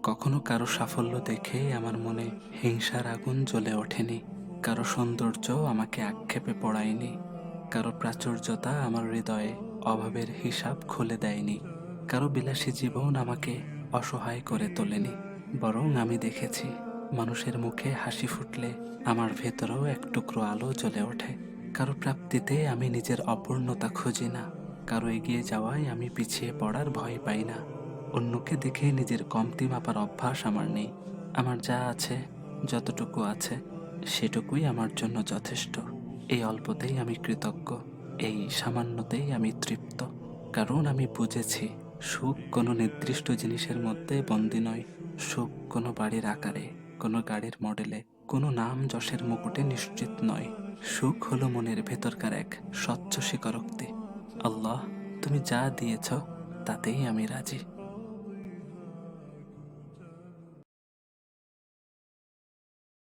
কখনো কারো সাফল্য দেখে আমার মনে হিংসার আগুন জ্বলে ওঠেনি। কারো সৌন্দর্য আমাকে আক্ষেপে পড়ায়নি। কারো প্রাচুর্যতা আমার হৃদয়ে অভাবের হিসাব খুলে দেয়নি। কারো বিলাসী জীবন আমাকে অসহায় করে তোলেনি। বরং আমি দেখেছি, মানুষের মুখে হাসি ফুটলে আমার ভেতরেও এক টুকরো আলো জ্বলে ওঠে। কারো প্রাপ্তিতে আমি নিজের অপূর্ণতা খুঁজি না। কারো এগিয়ে যাওয়ায় আমি পিছিয়ে পড়ার ভয় পাই না। অন্যকে দেখে নিজের কমতি মাপার অভ্যাস আমার নেই। আমার যা আছে, যতটুকু আছে, সেটুকুই আমার জন্য যথেষ্ট। এই অল্পতেই আমি কৃতজ্ঞ। এই সামান্যতেই আমি তৃপ্ত। কারণ আমি বুঝেছি, সুখ কোনো নির্দিষ্ট জিনিসের মধ্যে বন্দী নয়। সুখ কোনো বাড়ির আকারে, কোনো গাড়ির মডেলে, কোনো নাম যশের মুকুটে নিশ্চিত নয়। সুখ হলো মনের ভেতরকার এক স্বচ্ছ স্বীকারোক্তি। আল্লাহ, তুমি যা দিয়েছ তাতেই আমি রাজি।